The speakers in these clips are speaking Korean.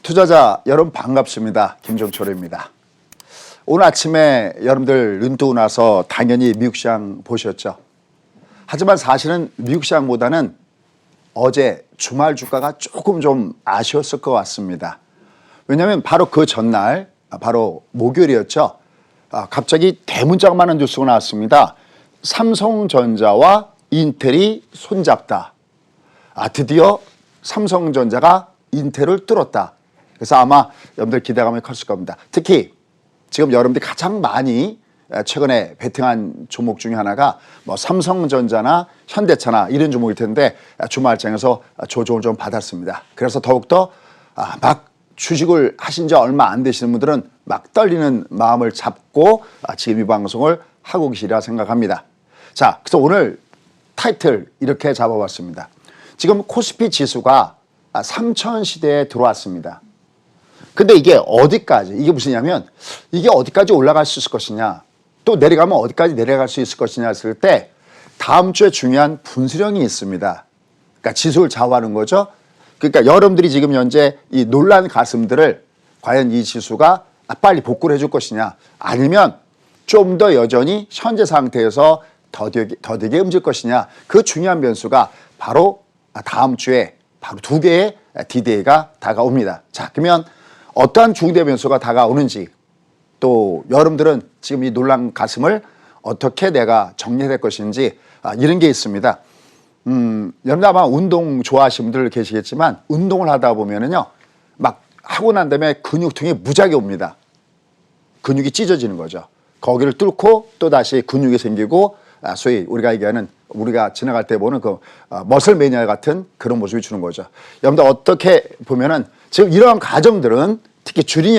투자자 여러분 반갑습니다. 김종철입니다. 오늘 아침에 여러분들 눈 뜨고 나서 당연히 미국 시장 보셨죠. 하지만 사실은 미국 시장보다는 어제 주말 주가가 조금 좀 아쉬웠을 것 같습니다. 왜냐하면 바로 그 전날 바로 목요일이었죠. 갑자기 대문짝 많은 뉴스가 나왔습니다. 삼성전자와 인텔이 손잡다. 드디어 삼성전자가 인텔을 뚫었다. 그래서 아마 여러분들 기대감이 컸을 겁니다. 특히 지금 여러분들이 가장 많이 최근에 베팅한 종목 중에 하나가 뭐 삼성전자나 현대차나 이런 종목일 텐데 주말장에서 조정을 좀 받았습니다. 그래서 더욱더 막 주식을 하신 지 얼마 안 되시는 분들은 막 떨리는 마음을 잡고 지금 이 방송을 하고 계시리라 생각합니다. 자, 그래서 오늘 타이틀 이렇게 잡아봤습니다. 지금 코스피 지수가 3000 시대에 들어왔습니다. 근데 이게 어디까지, 이게 무슨냐면 이게 어디까지 올라갈 수 있을 것이냐, 또 내려가면 어디까지 내려갈 수 있을 것이냐 했을 때 다음 주에 중요한 분수령이 있습니다. 그러니까 지수를 좌우하는 거죠. 그러니까 여러분들이 지금 현재 이 놀란 가슴들을 과연 이 지수가 빨리 복구를 해줄 것이냐, 아니면 좀 더 여전히 현재 상태에서 더디게 움직일 것이냐, 그 중요한 변수가 바로 다음 주에 바로 두 개의 D-Day가 다가옵니다. 자, 그러면 어떠한 중대 변수가 다가오는지, 또 여러분들은 지금 이 놀란 가슴을 어떻게 내가 정리해야 될 것인지 이런 게 있습니다. 여러분들 아마 운동 좋아하시는 분들 계시겠지만 운동을 하다 보면은요, 막 하고 난 다음에 근육통이 무지하게 옵니다. 근육이 찢어지는 거죠. 거기를 뚫고 또 다시 근육이 생기고 소위 우리가 얘기하는, 우리가 지나갈 때 보는 그 머슬 매니아 같은 그런 모습이 주는 거죠. 여러분들 어떻게 보면은 지금 이러한 과정들은, 특히 주린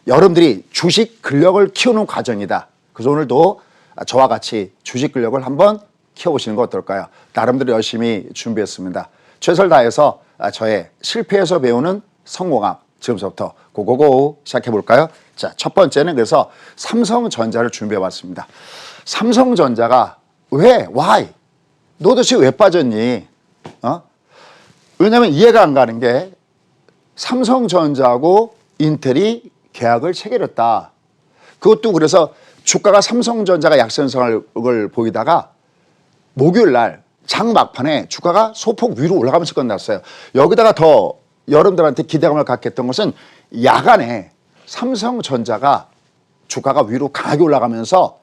여러분들이 주식 근력을 키우는 과정이다. 그래서 오늘도 저와 같이 주식 근력을 한번 키워보시는 거 어떨까요? 나름대로 열심히 준비했습니다. 최선을 다해서 저의 실패에서 배우는 성공학, 지금부터 고고고 시작해볼까요? 자, 첫 번째는 그래서 삼성전자를 준비해봤습니다. 삼성전자가 why? 너 도대체 왜 빠졌니? 왜냐면 이해가 안 가는 게 삼성전자하고 인텔이 계약을 체결했다. 그것도 그래서 주가가 삼성전자가 약세현상을 보이다가 목요일 날 장 막판에 주가가 소폭 위로 올라가면서 끝났어요. 여기다가 더 여러분들한테 기대감을 갖게 했던 것은 야간에 삼성전자가 주가가 위로 강하게 올라가면서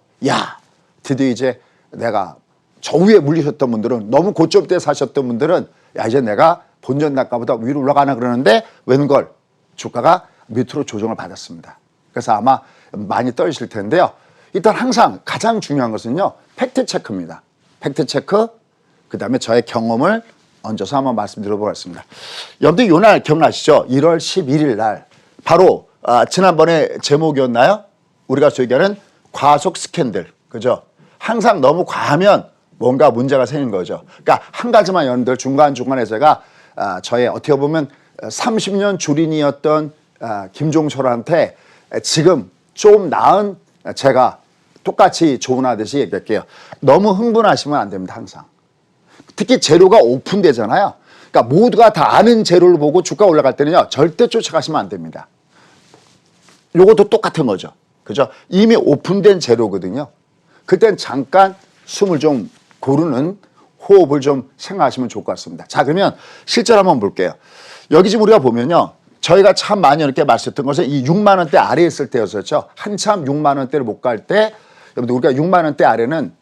드디어 이제 내가 저 위에 물리셨던 분들은, 너무 고점대 사셨던 분들은 이제 내가 본전 단가보다 위로 올라가나 그러는데 웬걸 주가가 밑으로 조정을 받았습니다. 그래서 아마 많이 떨리실 텐데요. 일단 항상 가장 중요한 것은요, 팩트 체크입니다. 팩트 체크, 그 다음에 저의 경험을 얹어서 한번 말씀드려보겠습니다. 여러분들 요날 기억나시죠? 1월 11일 날 바로 지난번에 제목이었나요? 우리가 얘기하는 과속 스캔들, 그죠? 항상 너무 과하면 뭔가 문제가 생긴 거죠. 그러니까 한 가지만 여러분들 중간중간에 제가 저의 어떻게 보면 30년 주린이었던 김종철한테 지금 좀 나은 제가 똑같이 조언하듯이 얘기할게요. 너무 흥분하시면 안 됩니다. 항상. 특히 재료가 오픈되잖아요. 그러니까 모두가 다 아는 재료를 보고 주가 올라갈 때는요, 절대 쫓아가시면 안 됩니다. 요것도 똑같은 거죠. 그죠? 이미 오픈된 재료거든요. 그땐 잠깐 숨을 좀 고르는 호흡을 좀 생각하시면 좋을 것 같습니다. 자, 그러면 실제로 한번 볼게요. 여기 지금 우리가 보면요, 저희가 참 많이 이렇게 말씀드렸던 것은 이 6만 원대 아래에 있을 때였었죠. 한참 6만 원대를 못 갈 때, 여러분들 우리가 6만 원대 아래는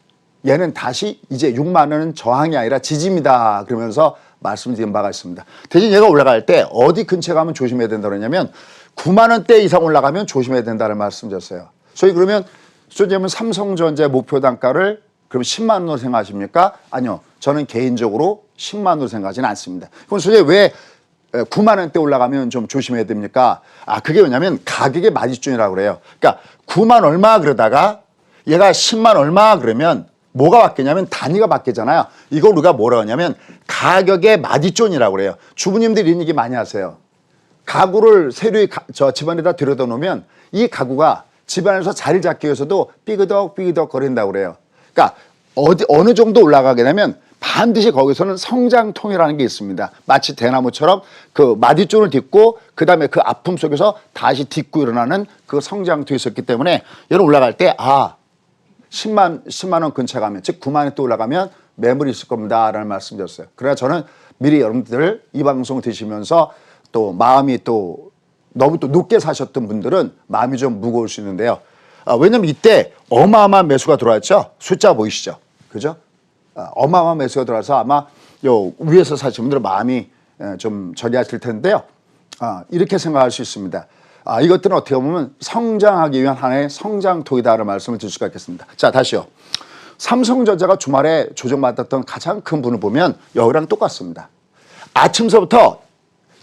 얘는 다시 이제 6만 원은 저항이 아니라 지지입니다. 그러면서 말씀드린 바가 있습니다. 대신 얘가 올라갈 때 어디 근처에 가면 조심해야 된다 그러냐면 9만 원대 이상 올라가면 조심해야 된다는 말씀드렸어요. 소위 그러면 삼성전자의 목표 단가를 그럼 10만 원으로 생각하십니까? 아니요. 저는 개인적으로 10만 원으로 생각하지는 않습니다. 그럼 솔직히 왜 9만 원대 올라가면 좀 조심해야 됩니까? 그게 왜냐면 가격의 마디존이라고 그래요. 그러니까 9만 얼마 그러다가 얘가 10만 얼마 그러면 뭐가 바뀌냐면 단위가 바뀌잖아요. 이걸 우리가 뭐라고 하냐면 가격의 마디존이라고 그래요. 주부님들이 이런 얘기 많이 하세요. 가구를 세류의 집안에다 들여다 놓으면 이 가구가 집안에서 자리를 잡기 위해서도 삐그덕 거린다고 그래요. 그러니까 어느 정도 올라가게 되면 반드시 거기서는 성장통이라는 게 있습니다. 마치 대나무처럼 그 마디줄을 딛고 그다음에 그 아픔 속에서 다시 딛고 일어나는 그 성장통이 있었기 때문에 여러분 올라갈 때 10만 원 근처 가면 즉 9만 원대 올라가면 매물이 있을 겁니다라는 말씀드렸어요. 그래서 저는 미리 여러분들 이 방송 드시면서 또 마음이 또 너무 또 높게 사셨던 분들은 마음이 좀 무거울 수 있는데요. 왜냐면 이때 어마어마한 매수가 들어왔죠. 숫자 보이시죠? 그죠? 어마어마한 매수가 들어와서 아마 요 위에서 사시는 분들은 마음이 좀 저리하실 텐데요. 이렇게 생각할 수 있습니다. 이것들은 어떻게 보면 성장하기 위한 하나의 성장통이다라는 말씀을 드릴 수가 있겠습니다. 자, 다시요. 삼성전자가 주말에 조정받았던 가장 큰 분을 보면 여기랑 똑같습니다. 아침서부터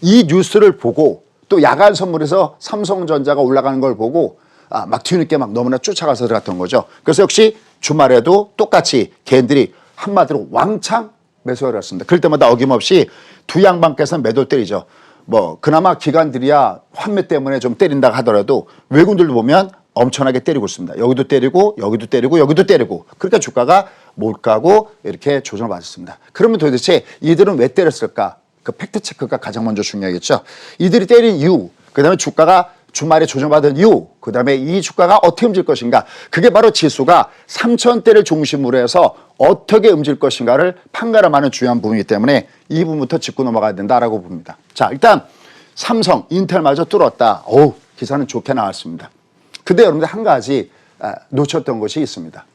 이 뉴스를 보고 또 야간 선물에서 삼성전자가 올라가는 걸 보고 막 뒤늦게 막 너무나 쫓아가서 들어갔던 거죠. 그래서 역시 주말에도 똑같이 개인들이 한마디로 왕창 매수를 했습니다. 그럴 때마다 어김없이 두 양반께서는 매도를 때리죠. 뭐 그나마 기관들이야 환매 때문에 좀 때린다 하더라도 외국인들도 보면 엄청나게 때리고 있습니다. 여기도 때리고 여기도 때리고 여기도 때리고 그러니까 주가가 못 가고 이렇게 조정을 받았습니다. 그러면 도대체 이들은 왜 때렸을까? 그 팩트 체크가 가장 먼저 중요하겠죠. 이들이 때린 이유, 그다음에 주가가 주말에 조정받은 이유, 그다음에 이 주가가 어떻게 움직일 것인가. 그게 바로 지수가 3,000대를 중심으로 해서 어떻게 움직일 것인가를 판가름하는 중요한 부분이기 때문에 이 부분부터 짚고 넘어가야 된다라고 봅니다. 자, 일단 삼성, 인텔마저 뚫었다. 기사는 좋게 나왔습니다. 근데 여러분들 한 가지 놓쳤던 것이 있습니다.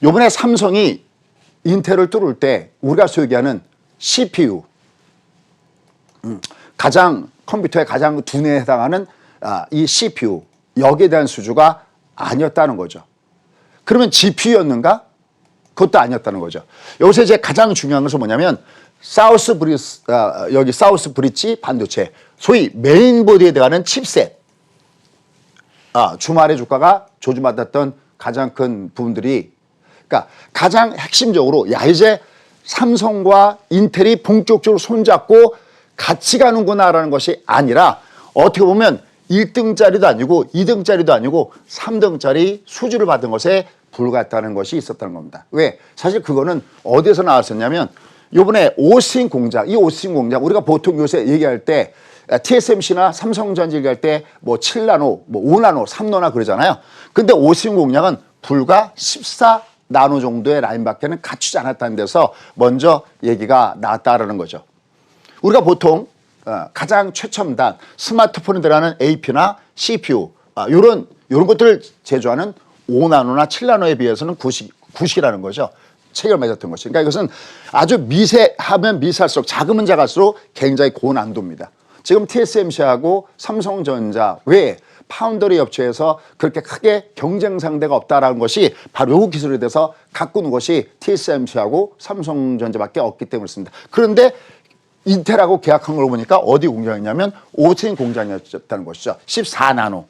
이번에 삼성이 인텔을 뚫을 때 우리가 소유하는 CPU, 가장 컴퓨터의 가장 두뇌에 해당하는 이 CPU 여기에 대한 수주가 아니었다는 거죠. 그러면 GPU였는가? 그것도 아니었다는 거죠. 여기서 이제 가장 중요한 것은 뭐냐면 사우스 브릿지 반도체, 소위 메인보드에 들어가는 칩셋. 주말에 주가가 조정받았던 가장 큰 부분들이, 그러니까 가장 핵심적으로 이제 삼성과 인텔이 본격적으로 손잡고 같이 가는구나라는 것이 아니라 어떻게 보면 1등짜리도 아니고 2등짜리도 아니고 3등짜리 수주를 받은 것에 불과했다는 것이 있었다는 겁니다. 왜? 사실 그거는 어디에서 나왔었냐면 이번에 오스틴 공장, 이 오스틴 공장 우리가 보통 요새 얘기할 때 TSMC나 삼성전자 얘기할 때 뭐 7나노, 뭐 5나노, 3나노 그러잖아요. 근데 오스틴 공장은 불과 14나노 정도의 라인밖에는 갖추지 않았다는 데서 먼저 얘기가 나왔다라는 거죠. 우리가 보통 가장 최첨단 스마트폰에 들어가는 AP나 CPU 이런 것들을 제조하는 5나노나 7나노에 비해서는 구식이라는 거죠. 체결 맺었던 것이. 그러니까 이것은 아주 미세하면 미세할수록 작으면 작을수록 굉장히 고난도입니다. 지금 TSMC하고 삼성전자 외에 파운더리 업체에서 그렇게 크게 경쟁 상대가 없다라는 것이 바로 이 기술에 대해서 가꾸는 것이 TSMC하고 삼성전자밖에 없기 때문에 그렇습니다. 그런데 인텔하고 계약한 걸 보니까 어디 공장이냐면 오스틴 공장이었다는 것이죠. 14나노.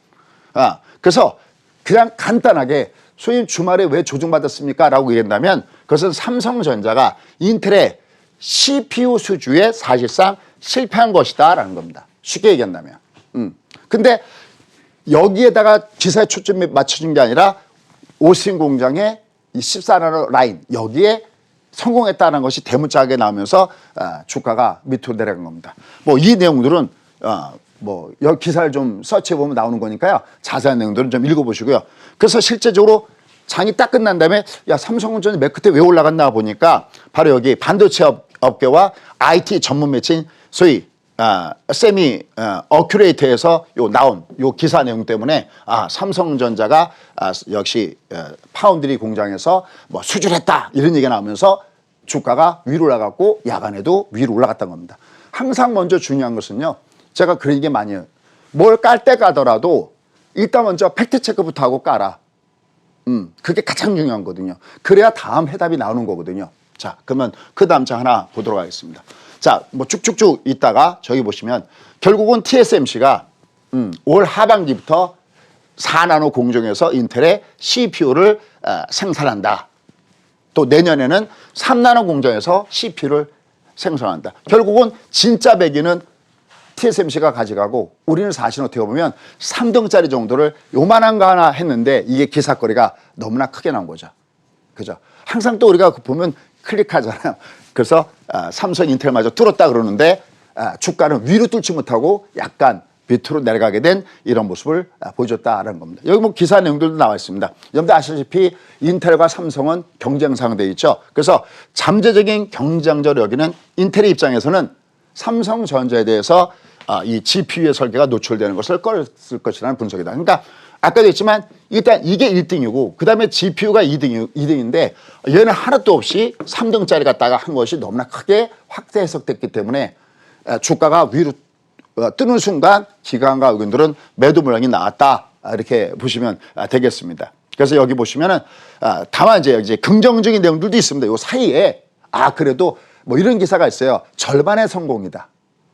그래서 그냥 간단하게 소위 주말에 왜 조정받았습니까? 라고 얘기한다면 그것은 삼성전자가 인텔의 CPU 수주에 사실상 실패한 것이다 라는 겁니다. 쉽게 얘기한다면. 근데 여기에다가 기사에 초점이 맞춰진 게 아니라 오스틴 공장의 이 14나노 라인 여기에 성공했다는 것이 대문짝에 나오면서 주가가 밑으로 내려간 겁니다. 뭐 이 내용들은 여기 기사를 좀 서치해 보면 나오는 거니까요. 자세한 내용들은 좀 읽어보시고요. 그래서 실제적으로 장이 딱 끝난 다음에 삼성전자 맨 끝에 왜 올라갔나 보니까 바로 여기 반도체 업계와 IT 전문 매체인 소위 세미 어큐레이터에서 나온 요 기사 내용 때문에 삼성전자가 역시 파운드리 공장에서 뭐 수주를 했다 이런 얘기가 나오면서 주가가 위로 올라갔고 야간에도 위로 올라갔던 겁니다. 항상 먼저 중요한 것은요. 제가 그런 얘기 많이 해요. 뭘 깔 때 까더라도 일단 먼저 팩트 체크부터 하고 깔아. 그게 가장 중요한 거거든요. 그래야 다음 해답이 나오는 거거든요. 자, 그러면 그 다음 장 하나 보도록 하겠습니다. 자, 뭐 쭉쭉쭉 있다가 저기 보시면 결국은 TSMC가 올 하반기부터 4나노 공정에서 인텔의 CPU를 생산한다. 또 내년에는 3나노 공정에서 CPU를 생산한다. 결국은 진짜 배기는 TSMC가 가져가고 우리는 사실 어떻게 보면 3등짜리 정도를 요만한 거 하나 했는데 이게 기사거리가 너무나 크게 나온 거죠. 그죠? 항상 또 우리가 보면 클릭하잖아요. 그래서 삼성, 인텔마저 뚫었다 그러는데 주가는 위로 뚫지 못하고 약간 밑으로 내려가게 된 이런 모습을 보여줬다라는 겁니다. 여기 뭐 기사 내용들도 나와 있습니다. 여러분들 아시다시피 인텔과 삼성은 경쟁 상대에 있죠. 그래서 잠재적인 경쟁자로 여기는 인텔의 입장에서는 삼성전자에 대해서 이 GPU의 설계가 노출되는 것을 꺼렸을 것이라는 분석이다. 그러니까 아까도 했지만 일단 이게 1등이고 그다음에 GPU가 2등인데 얘는 하나도 없이 3등짜리 갖다가 한 것이 너무나 크게 확대 해석됐기 때문에 주가가 위로 뜨는 순간 기관과 의견들은 매도 물량이 나왔다 이렇게 보시면 되겠습니다. 그래서 여기 보시면은 다만 이제 긍정적인 내용들도 있습니다. 요 사이에 그래도 뭐 이런 기사가 있어요. 절반의 성공이다.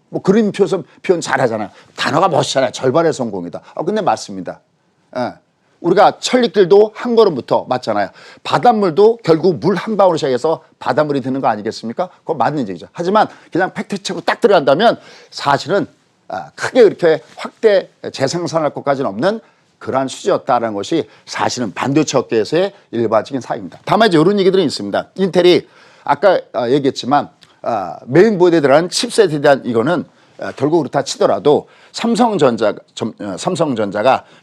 뭐 그림 표현 잘하잖아요. 단어가 멋있잖아요. 절반의 성공이다. 근데 맞습니다. 우리가 천리길도 한 걸음부터 맞잖아요. 바닷물도 결국 물 한 방울로 시작해서 바닷물이 되는 거 아니겠습니까? 그거 맞는 얘기죠. 하지만 그냥 팩트체크로 딱 들어간다면 사실은 크게 그렇게 확대 재생산할 것까지는 없는 그러한 수지였다는 것이 사실은 반도체 업계에서의 일반적인 사입니다. 다만 이제 이런 얘기들은 있습니다. 인텔이 아까 얘기했지만 메인보드에 들어간 칩셋에 대한 이거는 결국 그렇다 치더라도 삼성전자가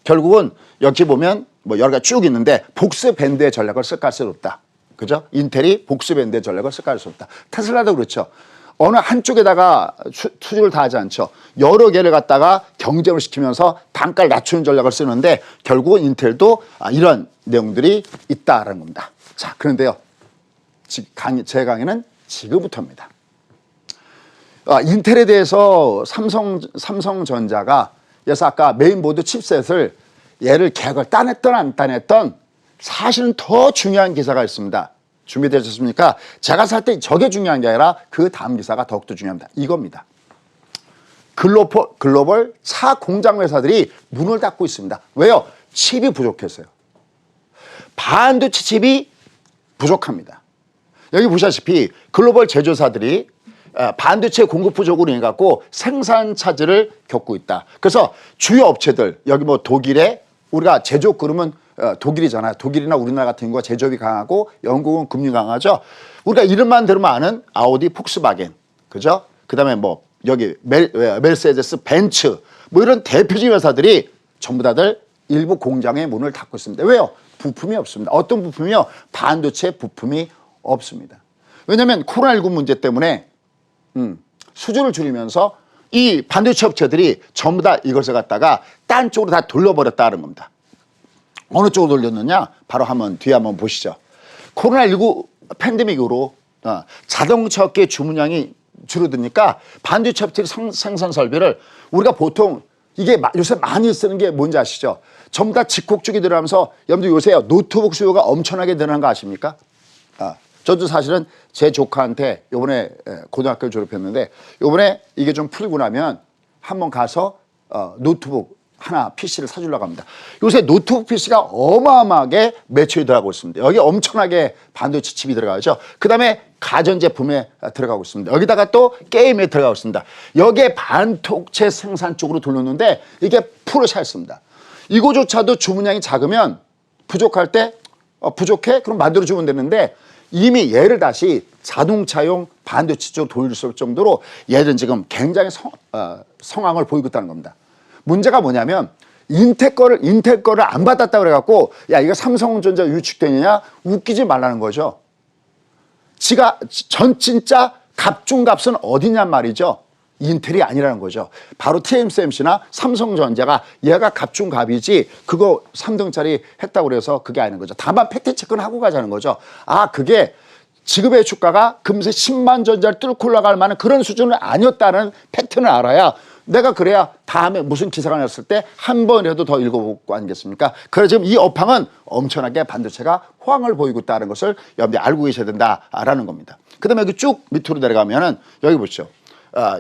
결국은 여기 보면 뭐 여러 가지 쭉 있는데 복스밴드의 전략을 쓸 가능성이 높다. 그죠? 인텔이 복스밴드의 전략을 쓸 가능성이 높다. 테슬라도 그렇죠. 어느 한쪽에다가 투자를 다 하지 않죠. 여러 개를 갖다가 경쟁을 시키면서 단가를 낮추는 전략을 쓰는데 결국은 인텔도 이런 내용들이 있다라는 겁니다. 자, 그런데요. 제 강의는 지금부터입니다. 인텔에 대해서 삼성전자가 그래서 아까 메인보드 칩셋을 얘를 계약을 따냈던 안 따냈던 사실은 더 중요한 기사가 있습니다. 준비되셨습니까? 제가 살 때 저게 중요한 게 아니라 그 다음 기사가 더욱더 중요합니다. 이겁니다. 글로벌 차 공장 회사들이 문을 닫고 있습니다. 왜요? 칩이 부족해서요. 반도체 칩이 부족합니다. 여기 보시다시피 글로벌 제조사들이 반도체 공급 부족으로 인해 갖고 생산 차질을 겪고 있다. 그래서 주요 업체들 여기 뭐 독일에 우리가 제조업 그러면 독일이잖아요. 독일이나 우리나라 같은 경우가 제조업이 강하고 영국은 금융 강하죠. 우리가 이름만 들으면 아는 아우디, 폭스바겐, 그죠? 그다음에 뭐 여기 메르세데스, 벤츠 뭐 이런 대표적인 회사들이 전부 다들 일부 공장의 문을 닫고 있습니다. 왜요? 부품이 없습니다. 어떤 부품이요? 반도체 부품이 없습니다. 왜냐하면 코로나19 문제 때문에 수주를 줄이면서 이 반도체 업체들이 전부 다 이것을 갖다가 딴 쪽으로 다 돌려버렸다는 겁니다. 어느 쪽으로 돌렸느냐? 바로 뒤에 한번 보시죠. 코로나19 팬데믹으로 자동차 업계의 주문량이 줄어드니까 반도체 업체의 생산 설비를 우리가 보통 이게 요새 많이 쓰는 게 뭔지 아시죠? 전부 다 직콕축이 들어가면서 여러분들 요새 노트북 수요가 엄청나게 늘어난 거 아십니까? 저도 사실은 제 조카한테 요번에 고등학교 졸업했는데 요번에 이게 좀 풀리고 나면 한번 가서 노트북 하나 PC를 사주려고 합니다. 요새 노트북 PC가 어마어마하게 매출이 들어가고 있습니다. 여기 엄청나게 반도체 칩이 들어가죠. 그 다음에 가전제품에 들어가고 있습니다. 여기다가 또 게임에 들어가고 있습니다. 여기에 반도체 생산 쪽으로 돌렸는데 이게 풀을 찼습니다. 이거조차도 주문량이 작으면 부족할 때 부족해? 그럼 만들어주면 되는데 이미 얘를 다시 자동차용 반도체 쪽으로 돌릴 수 있을 정도로 얘는 지금 굉장히 성황을 보이고 있다는 겁니다. 문제가 뭐냐면 인텔 거를 안 받았다 그래갖고 야 이거 삼성전자 위축되느냐 웃기지 말라는 거죠. 진짜 갑중갑은 어디냔 말이죠. 인텔이 아니라는 거죠. 바로 TSMC나 삼성전자가 얘가 갑중갑이지 그거 3등짜리 했다고 그래서 그게 아닌 거죠. 다만 팩트체크는 하고 가자는 거죠. 그게 지금의 주가가 금세 10만 전자를 뚫고 올라갈 만한 그런 수준은 아니었다는 팩트는 알아야 내가 그래야 다음에 무슨 기사가 났을 때 한 번이라도 더 읽어볼 거 아니겠습니까? 그래서 지금 이 업황은 엄청나게 반도체가 호황을 보이고 있다는 것을 여러분들이 알고 계셔야 된다라는 겁니다. 그 다음에 여기 쭉 밑으로 내려가면은 여기 보시죠.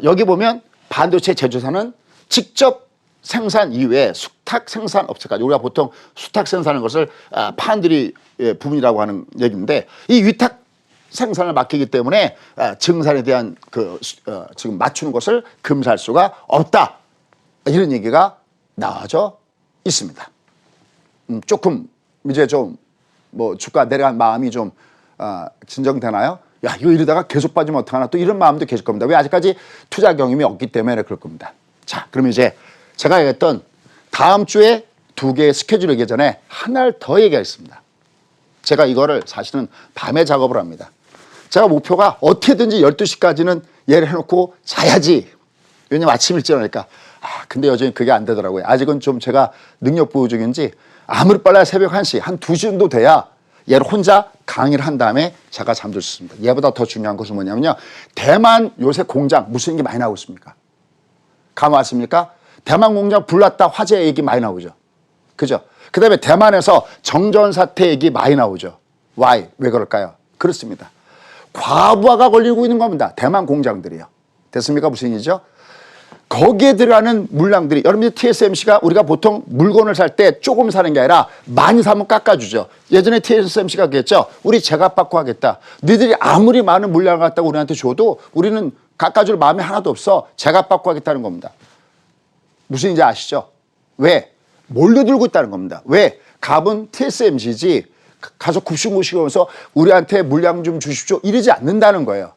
여기 보면 반도체 제조사는 직접 생산 이외에 수탁 생산 업체까지 우리가 보통 수탁 생산하는 것을 파운드리 부분이라고 하는 얘기인데 이 위탁 생산을 맡기기 때문에 증산에 대한 지금 맞추는 것을 금사할 수가 없다. 이런 얘기가 나와져 있습니다. 조금 이제 좀 뭐 주가 내려간 마음이 좀 진정되나요? 야, 이거 이러다가 계속 빠지면 어떡하나 또 이런 마음도 계실 겁니다. 왜? 아직까지 투자 경험이 없기 때문에 그럴 겁니다. 자, 그럼 이제 제가 얘기했던 다음 주에 2개의 스케줄 얘기 전에 하나를 더 얘기하겠습니다. 제가 이거를 사실은 밤에 작업을 합니다. 제가 목표가 어떻게든지 12시까지는 얘를 해놓고 자야지. 왜냐면 아침 일찍 일어나니까. 근데 여전히 그게 안 되더라고요. 아직은 좀 제가 능력 보유 중인지 아무리 빨라야 새벽 1시, 한 2시 정도 돼야 얘를 혼자 강의를 한 다음에 제가 잠들 수 있습니다. 얘보다 더 중요한 것은 뭐냐면요. 대만 요새 공장 무슨 얘기 많이 나오고 있습니까? 감 왔습니까? 대만 공장 불났다 화재 얘기 많이 나오죠. 그죠? 그 다음에 대만에서 정전 사태 얘기 많이 나오죠. Why? 왜 그럴까요? 그렇습니다. 과부하가 걸리고 있는 겁니다. 대만 공장들이요. 됐습니까? 무슨 얘기죠? 거기에 들어가는 물량들이 여러분들 TSMC가 우리가 보통 물건을 살 때 조금 사는 게 아니라 많이 사면 깎아주죠. 예전에 TSMC가 그랬죠. 우리 제값받고 하겠다. 너희들이 아무리 많은 물량을 갖다가 우리한테 줘도 우리는 깎아줄 마음이 하나도 없어. 제값받고 하겠다는 겁니다. 무슨 얘기인지 아시죠? 왜? 몰려들고 있다는 겁니다. 왜? 갑은 TSMC지 가서 굽신굽신하면서 우리한테 물량 좀 주십시오 이러지 않는다는 거예요.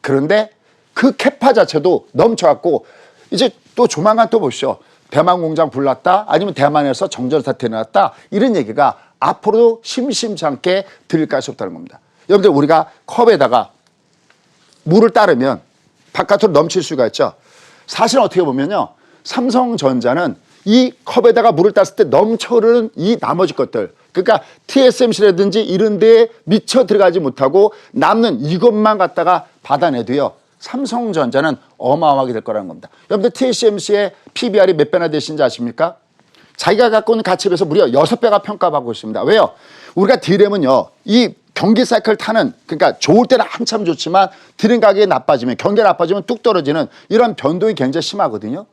그런데 그 캐파 자체도 넘쳐갖고 이제 또 조만간 또 보시죠. 대만 공장 불났다 아니면 대만에서 정전 사태 났다 이런 얘기가 앞으로도 심심치 않게 들릴 가능성이 없다는 겁니다. 여러분들 우리가 컵에다가 물을 따르면 바깥으로 넘칠 수가 있죠. 사실 어떻게 보면요. 삼성전자는 이 컵에다가 물을 땄을 때 넘쳐 흐르는 이 나머지 것들 그러니까 TSMC라든지 이런 데에 미처 들어가지 못하고 남는 이것만 갖다가 받아내도요. 삼성전자는 어마어마하게 될 거라는 겁니다. 여러분들 TSMC의 PBR이 몇 배나 되시는지 아십니까? 자기가 갖고 있는 가치에 비해서 무려 6배가 평가받고 있습니다. 왜요? 우리가 D램은요. 이 경기 사이클 타는 그러니까 좋을 때는 한참 좋지만 드램 가격이 나빠지면 경기가 나빠지면 뚝 떨어지는 이런 변동이 굉장히 심하거든요.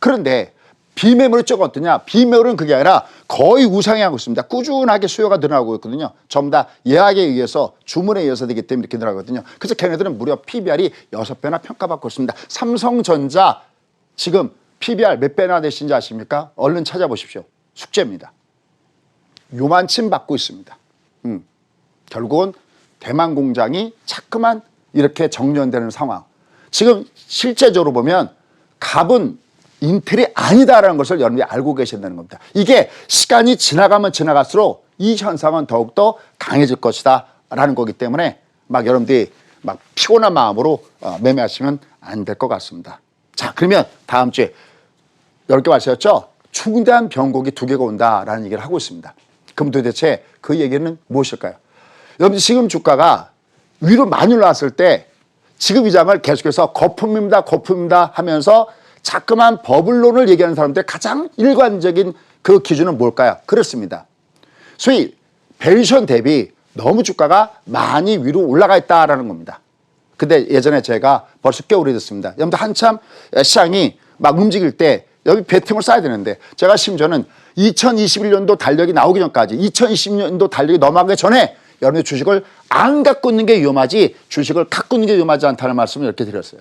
그런데 비매물이 좀 어떠냐? 비매물은 그게 아니라 거의 우상향하고 있습니다. 꾸준하게 수요가 늘어나고 있거든요. 전부 다 예약에 의해서 주문에 의해서 되기 때문에 이렇게 늘어나거든요. 그래서 걔네들은 무려 PBR이 6배나 평가받고 있습니다. 삼성전자 지금 PBR 몇 배나 되신지 아십니까? 얼른 찾아보십시오. 숙제입니다. 요만침 받고 있습니다. 결국은 대만 공장이 자꾸만 이렇게 정전되는 상황. 지금 실제적으로 보면 갑은 인텔이 아니다라는 것을 여러분이 알고 계신다는 겁니다. 이게 시간이 지나가면 지나갈수록 이 현상은 더욱더 강해질 것이다 라는 거기 때문에 막 여러분들이 막 피곤한 마음으로 매매하시면 안 될 것 같습니다. 자, 그러면 다음 주에 10개 말씀하셨죠? 중대한 변곡이 2개가 온다라는 얘기를 하고 있습니다. 그럼 도대체 그 얘기는 무엇일까요? 여러분 지금 주가가 위로 많이 올라왔을 때 지금 이 장을 계속해서 거품입니다 하면서 자꾸만 버블론을 얘기하는 사람들의 가장 일관적인 그 기준은 뭘까요? 그렇습니다. 소위 밸류에이션 대비 너무 주가가 많이 위로 올라가 있다라는 겁니다. 근데 예전에 제가 벌써 꽤 오래됐습니다. 여러분들 한참 시장이 막 움직일 때 여기 베팅을 쌓아야 되는데 제가 심지어는 2021년도 달력이 나오기 전까지 2020년도 달력이 넘어가기 전에 여러분의 주식을 안 갖고 있는 게 위험하지 주식을 갖고 있는 게 위험하지 않다는 말씀을 이렇게 드렸어요.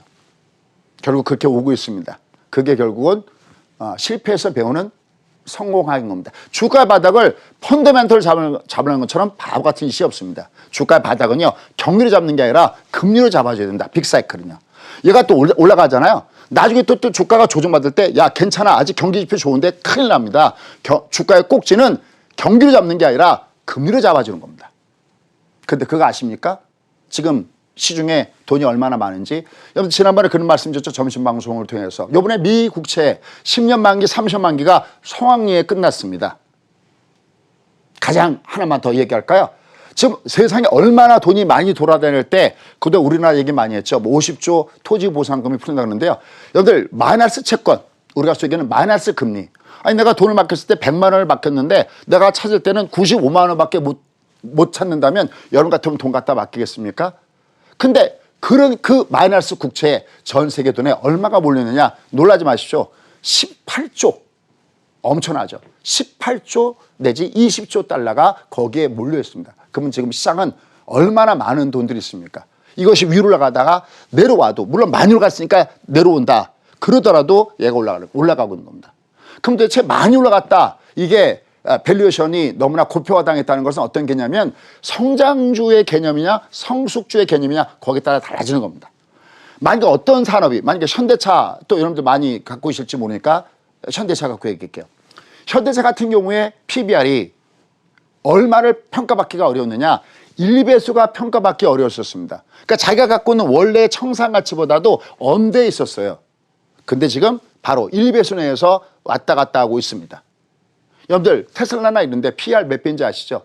결국 그렇게 오고 있습니다. 그게 결국은 실패해서 배우는 성공하는 겁니다. 주가 바닥을 펀더멘털 잡으는 것처럼 바보 같은 짓이 없습니다. 주가 바닥은요. 경리로 잡는 게 아니라 금리로 잡아줘야 된다. 빅사이클은요. 얘가 또 올라가잖아요. 나중에 또 주가가 조정받을 때 야 괜찮아 아직 경기 지표 좋은데 큰일 납니다. 주가의 꼭지는 경기로 잡는 게 아니라 금리로 잡아주는 겁니다. 근데 그거 아십니까? 지금 시중에 돈이 얼마나 많은지 여러분 지난번에 그런 말씀 드렸죠. 점심방송을 통해서 이번에 미 국채 10년 만기 30년 만기가 성황리에 끝났습니다. 가장 하나만 더 얘기할까요? 지금 세상에 얼마나 돈이 많이 돌아다닐 때 그때 우리나라 얘기 많이 했죠. 뭐 50조 토지 보상금이 풀린다 그러는데요. 여러분들 마이너스 채권 우리가 쓰기에는 마이너스 금리 아니 내가 돈을 맡겼을 때 100만 원을 맡겼는데 내가 찾을 때는 95만 원밖에 못 찾는다면 여러분 같으면 돈 갖다 맡기겠습니까? 근데 그런 그 마이너스 국채에 전 세계 돈에 얼마가 몰렸느냐 놀라지 마십시오. 18조 엄청나죠. 18조 내지 20조 달러가 거기에 몰려 있습니다. 그러면 지금 시장은 얼마나 많은 돈들이 있습니까? 이것이 위로 올라가다가 내려와도 물론 많이 올라갔으니까 내려온다. 그러더라도 얘가 올라가고 있는 겁니다. 그럼 도대체 많이 올라갔다. 이게 밸류에이션이 너무나 고표화당했다는 것은 어떤 개념이냐면 성장주의 개념이냐 성숙주의 개념이냐 거기에 따라 달라지는 겁니다. 만약에 어떤 산업이 만약에 현대차 또 여러분들 많이 갖고 있을지 모르니까 현대차 갖고 얘기할게요. 현대차 같은 경우에 PBR이 얼마를 평가받기가 어려웠느냐 1배수가 평가받기 어려웠었습니다. 그러니까 자기가 갖고 있는 원래의 청산가치보다도 언대에 있었어요. 근데 지금 바로 1배수 내에서 왔다 갔다 하고 있습니다. 여러분들 테슬라나 이런데 PR 몇 배인지 아시죠?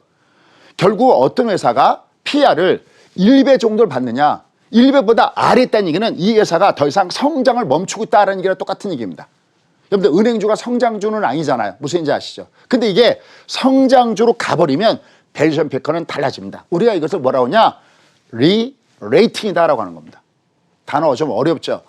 결국 어떤 회사가 PR을 1배 정도를 받느냐 1배보다 아래 있다는 얘기는 이 회사가 더 이상 성장을 멈추고 있다는 얘기랑 똑같은 얘기입니다. 여러분들 은행주가 성장주는 아니잖아요. 무슨 얘기인지 아시죠? 근데 이게 성장주로 가버리면 밸류에이션 패커는 달라집니다. 우리가 이것을 뭐라고 하냐 리레이팅이다라고 하는 겁니다. 단어 좀 어렵죠?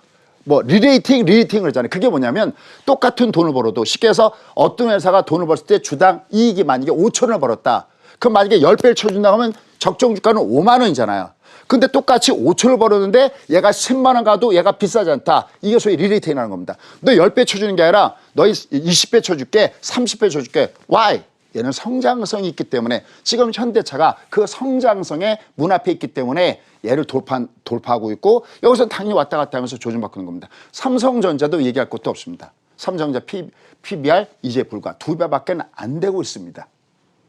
뭐 리레이팅 그러잖아요. 그게 뭐냐면 똑같은 돈을 벌어도 쉽게 해서 어떤 회사가 돈을 벌었을 때 주당 이익이 만약에 5천 원을 벌었다. 그럼 만약에 10배를 쳐준다고 하면 적정 주가는 5만 원이잖아요. 근데 똑같이 5천 원을 벌었는데 얘가 10만 원 가도 얘가 비싸지 않다. 이게 소위 리레이팅이라는 겁니다. 너 10배 쳐주는 게 아니라 너 20배 쳐줄게 30배 쳐줄게. Why? 얘는 성장성이 있기 때문에 지금 현대차가 그 성장성의 문 앞에 있기 때문에 얘를 돌파하고 있고 여기서 당연히 왔다 갔다 하면서 조정받는 겁니다. 삼성전자도 얘기할 것도 없습니다. 삼성전자 PBR 이제 불과 2배밖에 안 되고 있습니다.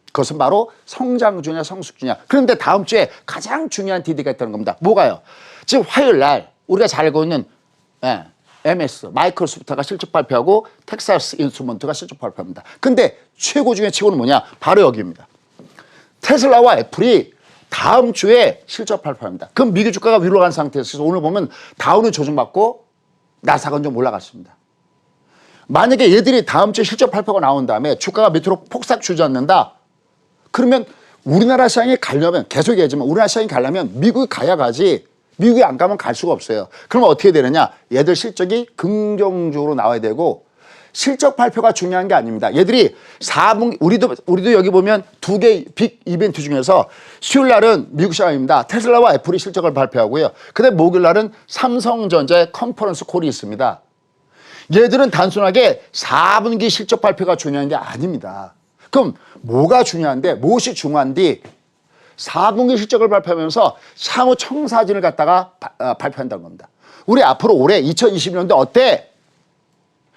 그것은 바로 성장주냐 성숙주냐. 그런데 다음 주에 가장 중요한 디디가 있다는 겁니다. 뭐가요? 지금 화요일 날 우리가 잘 알고 있는 MS, 마이크로소프트가 실적 발표하고 텍사스 인스트루먼트가 실적 발표합니다. 근데 최고 중에 최고는 뭐냐? 바로 여기입니다. 테슬라와 애플이 다음 주에 실적 발표합니다. 그럼 미국 주가가 위로 간 상태에서 오늘 보면 다우는 조정받고 나스닥은 좀 올라갔습니다. 만약에 얘들이 다음 주에 실적 발표가 나온 다음에 주가가 밑으로 폭삭 주저앉는다. 그러면 우리나라 시장에 가려면 계속 얘기하지만 우리나라 시장에 가려면 미국이 가야 가지 미국이 안 가면 갈 수가 없어요. 그러면 어떻게 되느냐? 얘들 실적이 긍정적으로 나와야 되고 실적 발표가 중요한 게 아닙니다. 얘들이 4분기 우리도 여기 보면 두 개 빅 이벤트 중에서 수요일 날은 미국 시장입니다. 테슬라와 애플이 실적을 발표하고요. 근데 목요일 날은 삼성전자의 컨퍼런스 콜이 있습니다. 얘들은 단순하게 4분기 실적 발표가 중요한 게 아닙니다. 그럼 뭐가 중요한데 무엇이 중요한디 4분기 실적을 발표하면서 향후 청사진을 갖다가 발표한다는 겁니다. 우리 앞으로 올해 2020년도 어때?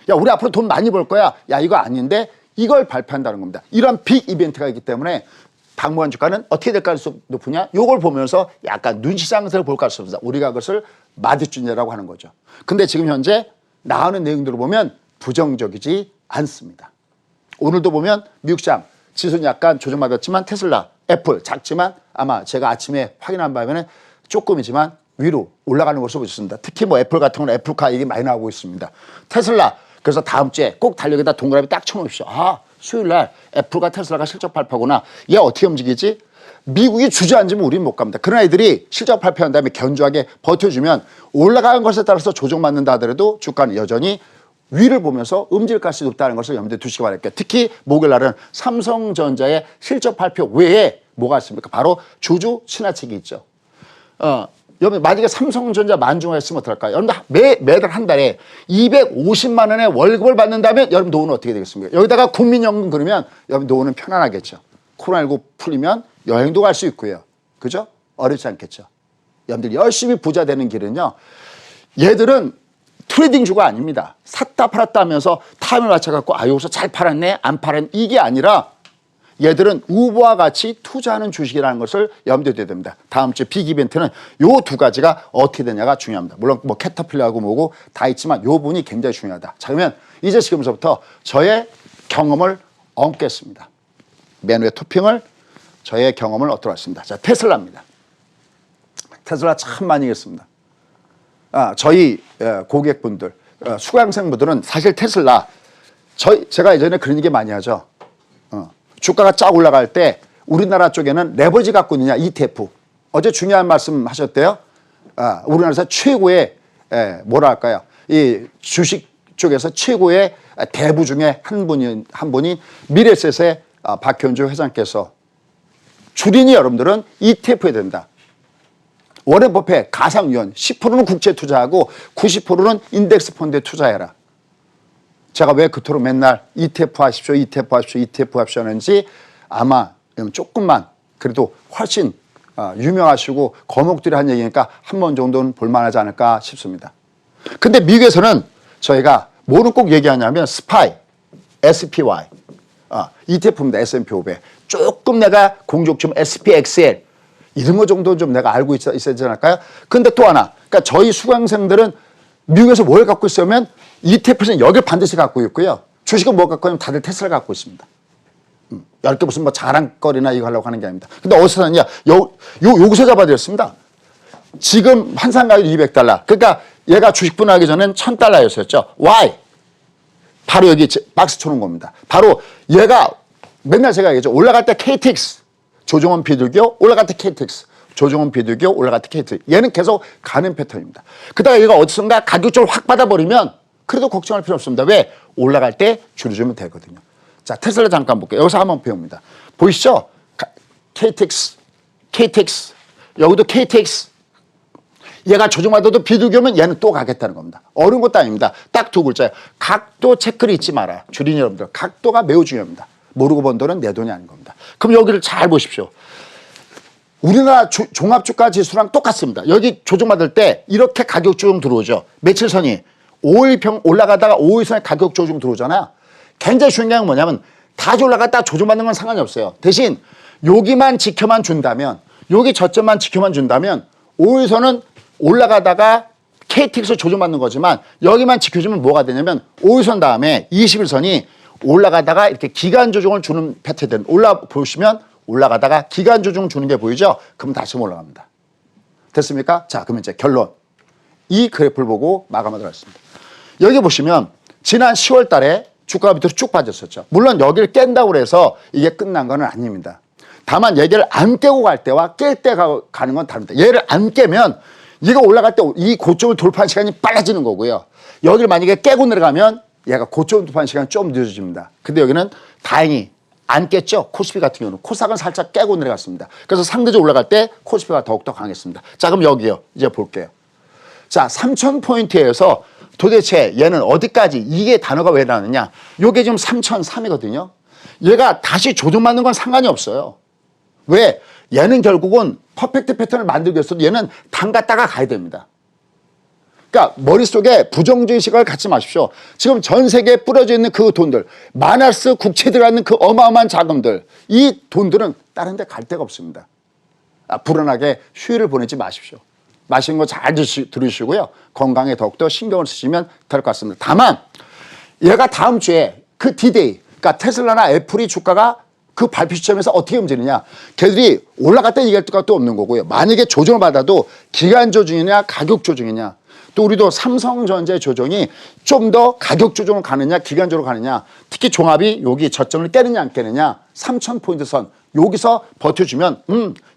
야, 우리 앞으로 돈 많이 벌 거야. 야, 이거 아닌데 이걸 발표한다는 겁니다. 이런 빅 이벤트가 있기 때문에 당분간 주가는 어떻게 될 가능성이 높으냐? 이걸 보면서 약간 눈시장세를 볼 가능성이 있습니다. 우리가 그것을 마디준이라고 하는 거죠. 근데 지금 현재 나오는 내용들을 보면 부정적이지 않습니다. 오늘도 보면 미국 시장 지수는 약간 조정받았지만 테슬라, 애플 작지만 아마 제가 아침에 확인한 바에는 조금이지만 위로 올라가는 것으로 보셨습니다. 특히 뭐 애플 같은 경우는 애플카 얘기 많이 나오고 있습니다. 테슬라 그래서 다음 주에 꼭 달력에다 동그라미 딱 쳐놓으십시오. 아 수요일 날 애플과 테슬라가 실적 발표구나. 얘 어떻게 움직이지? 미국이 주저앉으면 우리는 못 갑니다. 그런 애들이 실적 발표한 다음에 견조하게 버텨주면 올라가는 것에 따라서 조정받는다 하더라도 주가는 여전히 위를 보면서 움직일 가능성이 높다는 것을 염두에 두시기 바랄게요. 특히 목요일 날은 삼성전자의 실적 발표 외에 뭐가 있습니까? 바로 주주 친화책이 있죠. 여러분 만약에 삼성전자 만중했으면 어떨까요? 여러분들 매달 한 달에 250만 원의 월급을 받는다면 여러분 노후는 어떻게 되겠습니까? 여기다가 국민연금 그러면 여러분 노후는 편안하겠죠. 코로나19 풀리면 여행도 갈 수 있고요. 그죠? 어렵지 않겠죠. 여러분들 열심히 부자 되는 길은요. 얘들은 트레이딩주가 아닙니다. 샀다 팔았다 하면서 타임을 맞춰갖고 아 여기서 잘 팔았네 안 팔았네 이게 아니라 얘들은 우보와 같이 투자하는 주식이라는 것을 염두에 둬야 됩니다. 다음 주 빅 이벤트는 요 두 가지가 어떻게 되냐가 중요합니다. 물론 뭐 캐터필러하고 뭐고 다 있지만 요 부분이 굉장히 중요하다. 자 그러면 이제 지금부터 저의 경험을 얹겠습니다. 맨 위에 토핑을 저의 경험을 얻도록 하겠습니다. 자 테슬라입니다. 테슬라 참 많이 했습니다. 저희 고객분들, 수강생분들은 사실 테슬라, 제가 예전에 그런 얘기 많이 하죠. 주가가 쫙 올라갈 때 우리나라 쪽에는 레버리지 갖고 있느냐, ETF. 어제 중요한 말씀 하셨대요. 우리나라에서 최고의, 뭐랄까요. 이 주식 쪽에서 최고의 대부 중에 한 분이 미래셋의 박현주 회장께서 주린이 여러분들은 ETF에 된다. 워렌 버핏 가상유언 10%는 국채 투자하고 90%는 인덱스 펀드에 투자해라. 제가 왜 그토록 맨날 ETF 하십시오, ETF 하십시오, ETF 하십시오 하는지 아마 조금만 그래도 훨씬 유명하시고 거목들이 한 얘기니까 한 번 정도는 볼만하지 않을까 싶습니다. 근데 미국에서는 저희가 뭐를 꼭 얘기하냐면 SPY, SPY, ETF입니다. S&P 500. 조금 내가 공적 좀 SPXL 이런 거 정도 좀 내가 알고 있어야 되지 않을까요? 근데 또 하나, 그러니까 저희 수강생들은 미국에서 뭘 갖고 있으면 ETF에서는 여기를 반드시 갖고 있고요. 주식은 뭐 갖고 있냐면 다들 테슬라 갖고 있습니다. 10개 무슨 뭐 자랑거리나 이거 하려고 하는 게 아닙니다. 근데 어디서 샀냐? 여기서 잡아드렸습니다. 지금 환산 가격 200달러. 그러니까 얘가 주식 분할하기 전엔 1000달러였었죠. Why? 바로 여기 박스 쳐놓은 겁니다. 바로 얘가 맨날 제가 얘기했죠. 올라갈 때 KTX, 조정원 비둘기요. 올라갈 때 KTX, 조정원 비둘기요. 올라갈 때 KTX. 얘는 계속 가는 패턴입니다. 그러다가 얘가 어디선가 가격 쪽을 확 받아버리면 그래도 걱정할 필요 없습니다. 왜? 올라갈 때 줄여주면 되거든요. 자, 테슬라 잠깐 볼게요. 여기서 한번 배웁니다. 보이시죠? KTX, KTX, 여기도 KTX. 얘가 조정받아도 비둘기면 얘는 또 가겠다는 겁니다. 어려운 것도 아닙니다. 딱 두 글자예요. 각도 체크를 잊지 마라. 주린 여러분들. 각도가 매우 중요합니다. 모르고 번 돈은 내 돈이 아닌 겁니다. 그럼 여기를 잘 보십시오. 우리나라 종합주가 지수랑 똑같습니다. 여기 조정받을 때 이렇게 가격 조정 들어오죠. 며칠선이 5일평 올라가다가 5일선에 가격 조정 들어오잖아요. 굉장히 중요한 건 뭐냐면 다시 올라갔다가 조정받는 건 상관이 없어요. 대신 여기만 지켜만 준다면, 여기 저점만 지켜만 준다면 5일선은 올라가다가 KTX 조정받는 거지만 여기만 지켜주면 뭐가 되냐면 5일선 다음에 21선이 올라가다가 이렇게 기간 조정을 주는 패턴. 보시면 올라가다가 기간 조정 주는 게 보이죠? 그럼 다시 올라갑니다. 됐습니까? 자, 그러면 이제 결론. 이 그래프를 보고 마감하도록 하겠습니다. 여기 보시면 지난 10월 달에 주가가 밑으로 쭉 빠졌었죠. 물론 여기를 깬다고 해서 이게 끝난 건 아닙니다. 다만 얘를 안 깨고 갈 때와 깰 때 가는 건 다릅니다. 얘를 안 깨면 얘가 올라갈 때 이 고점을 돌파하는 시간이 빨라지는 거고요. 여기를 만약에 깨고 내려가면 얘가 고점을 돌파하는 시간이 좀 늦어집니다. 근데 여기는 다행히 안 깼죠. 코스피 같은 경우는 코스닥은 살짝 깨고 내려갔습니다. 그래서 상대적으로 올라갈 때 코스피가 더욱더 강했습니다. 자, 그럼 여기요. 이제 볼게요. 자, 3000포인트에서 도대체 얘는 어디까지, 이게 단어가 왜 나왔느냐. 요게 지금 3003이거든요. 얘가 다시 조정받는 건 상관이 없어요. 왜? 얘는 결국은 퍼펙트 패턴을 만들기 위해서도 얘는 담갔다가 가야 됩니다. 그러니까 머릿속에 부정적인 시각을 갖지 마십시오. 지금 전 세계에 뿌려져 있는 그 돈들, 마나스 국채 들어가는 그 어마어마한 자금들, 이 돈들은 다른 데 갈 데가 없습니다. 불안하게 휴일을 보내지 마십시오. 맛있는 거 잘 들으시고요. 건강에 더욱더 신경을 쓰시면 될 것 같습니다. 다만 얘가 다음 주에 그 D-Day, 그러니까 테슬라나 애플이 주가가 그 발표 시점에서 어떻게 움직이느냐. 걔들이 올라갈 때 얘기할 것도 없는 거고요. 만약에 조정을 받아도 기간 조정이냐 가격 조정이냐. 또 우리도 삼성전자의 조정이 좀 더 가격 조정을 가느냐 기간적으로 가느냐. 특히 종합이 여기 저점을 깨느냐 안 깨느냐. 3000포인트 선 여기서 버텨주면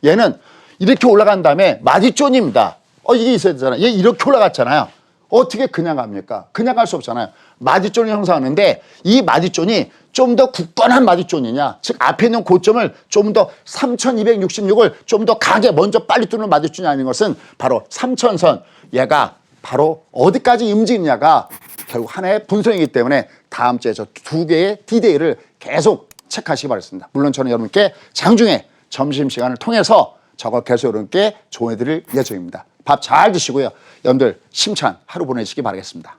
얘는 이렇게 올라간 다음에 마디존입니다. 이게 있어야 되잖아요. 얘 이렇게 올라갔잖아요. 어떻게 그냥 갑니까? 그냥 갈 수 없잖아요. 마디존을 형성하는데 이 마디존이 좀 더 굳건한 마디존이냐, 즉 앞에 있는 고점을 좀 더 3266을 좀 더 강하게 먼저 빨리 뚫는 마디존이 아닌 것은 바로 3000선. 얘가 바로 어디까지 움직이냐가 결국 하나의 분선이기 때문에 다음 주에 저 두 개의 D-Day를 계속 체크하시기 바랍니다. 물론 저는 여러분께 장중에 점심시간을 통해서 저거 계속 여러분께 조언해드릴 예정입니다. 밥 잘 드시고요. 여러분들 심찬 하루 보내시기 바라겠습니다.